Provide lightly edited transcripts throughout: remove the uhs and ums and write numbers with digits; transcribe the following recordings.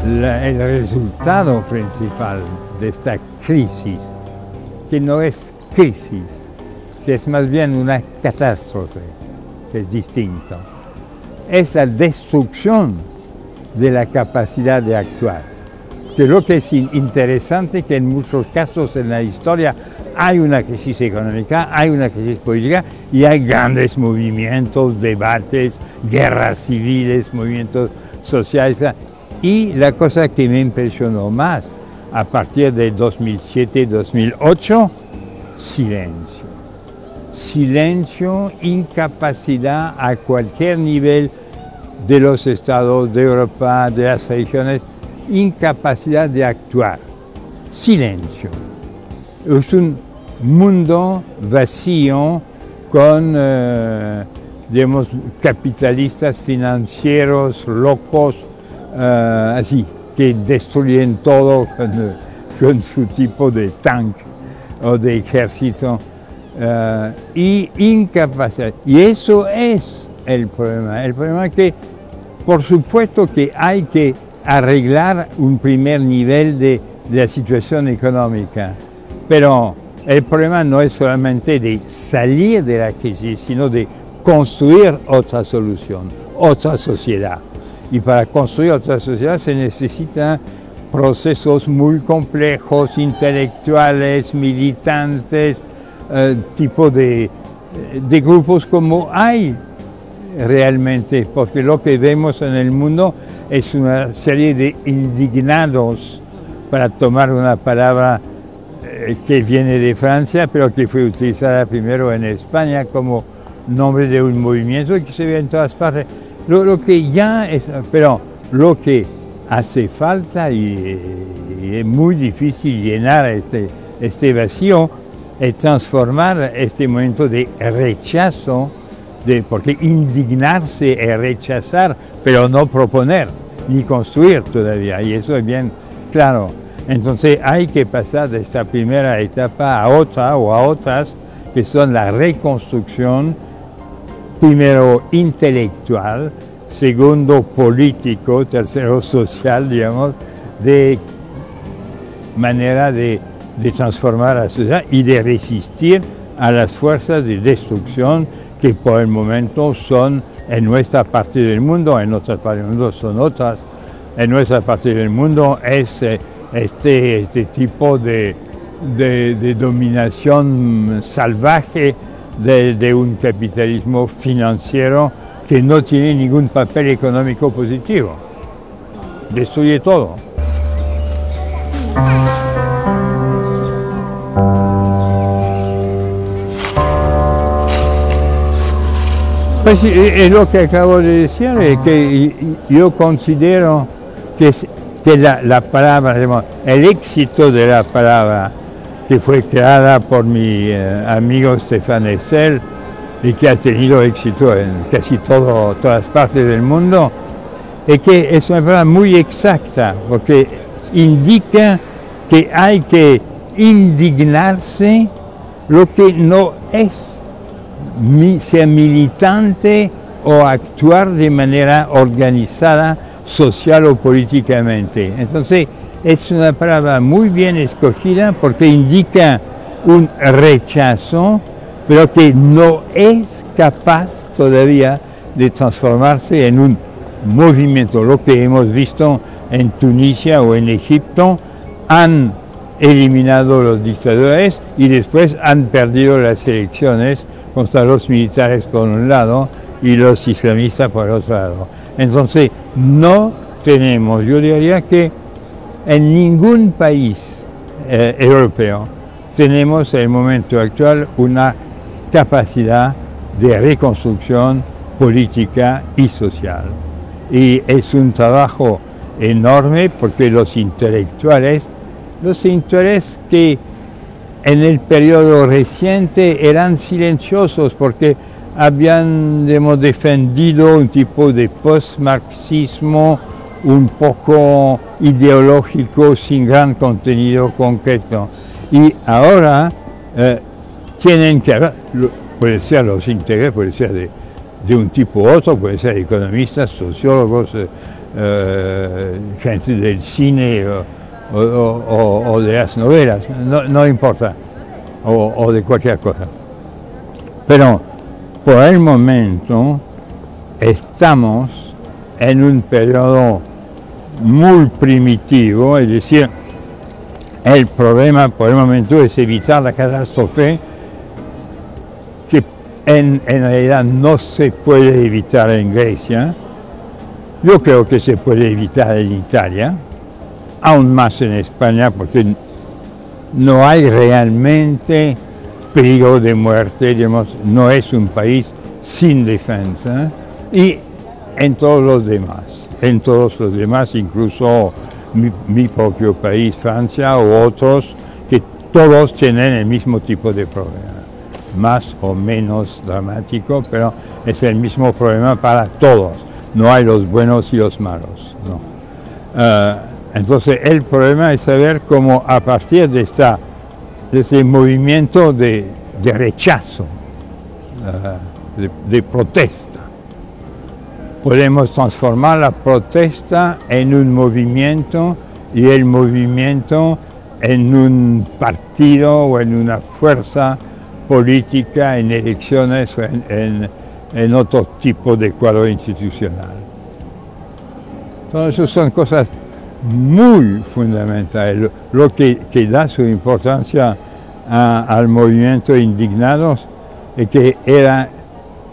el resultado principal de esta crisis, que no es crisis, que es más bien una catástrofe, que es distinto, es la destrucción de la capacidad de actuar. Creo que es interesante que en muchos casos en la historia hay una crisis económica, hay una crisis política y hay grandes movimientos, debates, guerras civiles, movimientos sociales. Y la cosa que me impresionó más a partir de 2007-2008, silencio. Silencio, incapacidad a cualquier nivel de los estados, de Europa, de las regiones, incapacidad de actuar. Silencio. Es un mundo vacío con, digamos, capitalistas financieros locos, así, que destruyen todo con su tipo de tanque o de ejército y incapacidad. Y eso es el problema. El problema es que, por supuesto que hay que arreglar un primer nivel de la situación económica, pero el problema no es solamente de salir de la crisis, sino de construir otra solución, otra sociedad. Y para construir otra sociedad se necesitan procesos muy complejos, intelectuales, militantes, tipo de grupos como hay realmente, porque lo que vemos en el mundo es una serie de indignados, para tomar una palabra que viene de Francia, pero que fue utilizada primero en España como nombre de un movimiento y que se ve en todas partes. Lo que ya es, pero lo que hace falta y es muy difícil llenar este vacío, es transformar este momento de rechazo, porque indignarse es rechazar, pero no proponer ni construir todavía, y eso es bien claro. Entonces hay que pasar de esta primera etapa a otra o a otras, que son la reconstrucción, primero intelectual, segundo político, tercero social, digamos, de manera de transformar la sociedad y de resistir a las fuerzas de destrucción que por el momento son en nuestra parte del mundo, en otras partes del mundo son otras. En nuestra parte del mundo es este tipo de dominación salvaje de un capitalismo financiero que no tiene ningún papel económico positivo. Destruye todo. Pues es lo que acabo de decir, es que yo considero que la palabra, digamos, el éxito de la palabra que fue creada por mi amigo Stéphane Hessel y que ha tenido éxito en casi todas partes del mundo, es que es una palabra muy exacta, porque indica que hay que indignarse lo que no es ser militante o actuar de manera organizada, social o políticamente. Entonces, es una palabra muy bien escogida porque indica un rechazo, pero que no es capaz todavía de transformarse en un movimiento. Lo que hemos visto en Tunisia o en Egipto, han eliminado los dictadores y después han perdido las elecciones contra los militares por un lado y los islamistas por el otro lado. Entonces, no tenemos, yo diría que en ningún país europeo tenemos en el momento actual una capacidad de reconstrucción política y social. Y es un trabajo enorme porque los intelectuales que en el periodo reciente eran silenciosos porque habían defendido un tipo de post-marxismo un poco ideológico sin gran contenido concreto. Y ahora tienen que, puede ser los intelectuales, puede ser de un tipo u otro, puede ser economistas, sociólogos, gente del cine o de las novelas, no importa, o de cualquier cosa. Pero por el momento estamos en un periodo muy primitivo, es decir, el problema por el momento es evitar la catástrofe que en realidad no se puede evitar en Grecia. Yo creo que se puede evitar en Italia, aún más en España, porque no hay realmente peligro de muerte, digamos, no es un país sin defensa, y en todos los demás, incluso mi propio país, Francia, o otros, que todos tienen el mismo tipo de problema, más o menos dramático, pero es el mismo problema para todos, no hay los buenos y los malos, no. Entonces el problema es saber cómo a partir de ese movimiento de rechazo, de protesta, podemos transformar la protesta en un movimiento y el movimiento en un partido o en una fuerza política, en elecciones o en otro tipo de cuadro institucional. Entonces, eso son cosas muy fundamentales. Lo que da su importancia al movimiento Indignados es que era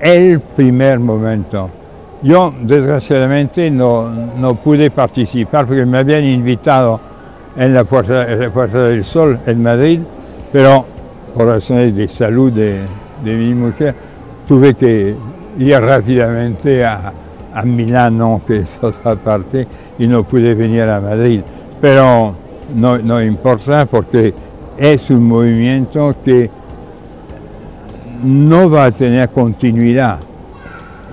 el primer momento. Yo, desgraciadamente, no pude participar porque me habían invitado en la Puerta del Sol en Madrid, pero por razones de salud de mi mujer tuve que ir rápidamente a Milano, que es otra parte, y no pude venir a Madrid. Pero no importa porque es un movimiento que no va a tener continuidad,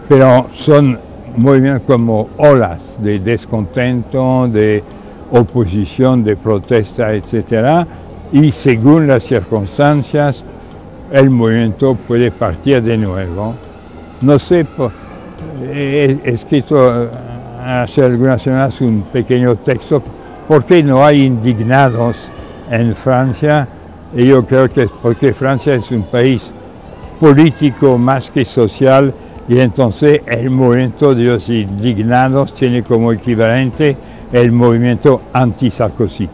pero son movimientos como olas de descontento, de oposición, de protesta, etc. Y según las circunstancias, el movimiento puede partir de nuevo. No sé, he escrito hace algunas semanas un pequeño texto, ¿por qué no hay indignados en Francia? Y yo creo que es porque Francia es un país político más que social, y entonces el movimiento de los indignados tiene como equivalente el movimiento anti-Sarkozy,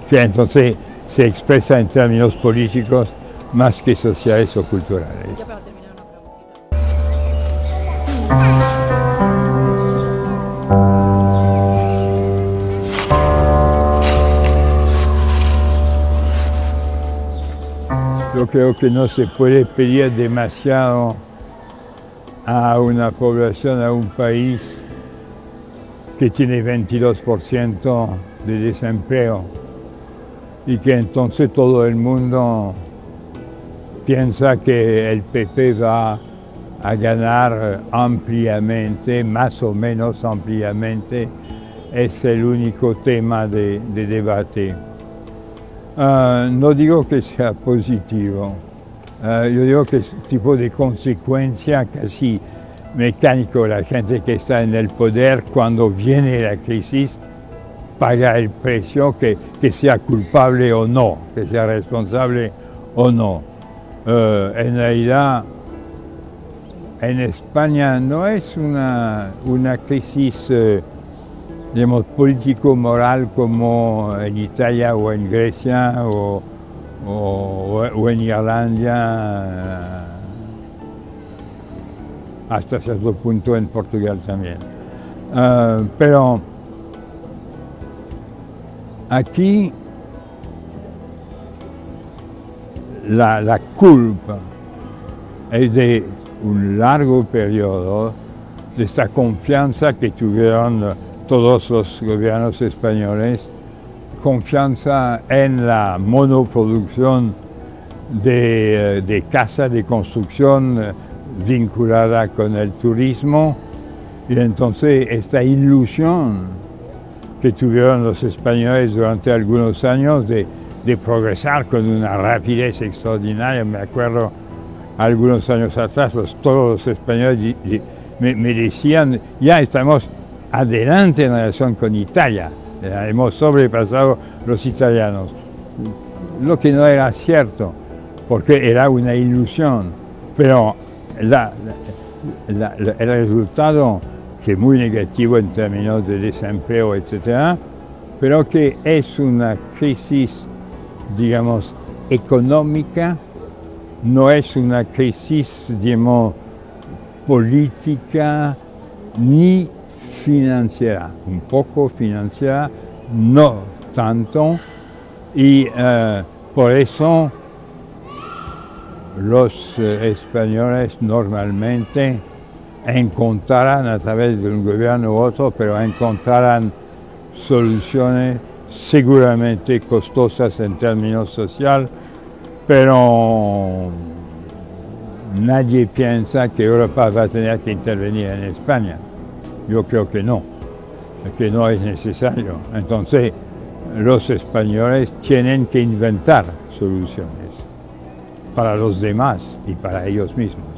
que entonces se expresa en términos políticos más que sociales o culturales. Yo creo que no se puede pedir demasiado a una población, a un país que tiene 22% de desempleo y que entonces todo el mundo piensa que el PP va a ganar ampliamente, más o menos ampliamente, es el único tema de debate. No digo que sea positivo, yo digo que es un tipo de consecuencia casi mecánico. La gente que está en el poder, cuando viene la crisis, paga el precio, que sea culpable o no, que sea responsable o no. En realidad, en España no es una crisis digamos, político-moral como en Italia o en Grecia o en Irlanda, hasta cierto punto en Portugal también. Pero aquí la culpa es de un largo periodo de esta confianza que tuvieron todos los gobiernos españoles, confianza en la monoproducción de casa, de construcción vinculada con el turismo, y entonces esta ilusión que tuvieron los españoles durante algunos años de progresar con una rapidez extraordinaria. Me acuerdo algunos años atrás, todos los españoles me decían, ya estamos adelante en relación con Italia. Hemos sobrepasado los italianos, lo que no era cierto, porque era una ilusión, pero el resultado, que es muy negativo en términos de desempleo, etc., pero que es una crisis, digamos, económica, no es una crisis, digamos, política ni financiera, un poco financiera, no tanto, y por eso los españoles normalmente encontrarán a través de un gobierno u otro, pero encontrarán soluciones seguramente costosas en términos sociales, pero nadie piensa que Europa va a tener que intervenir en España. Yo creo que no es necesario. Entonces, los españoles tienen que inventar soluciones para los demás y para ellos mismos.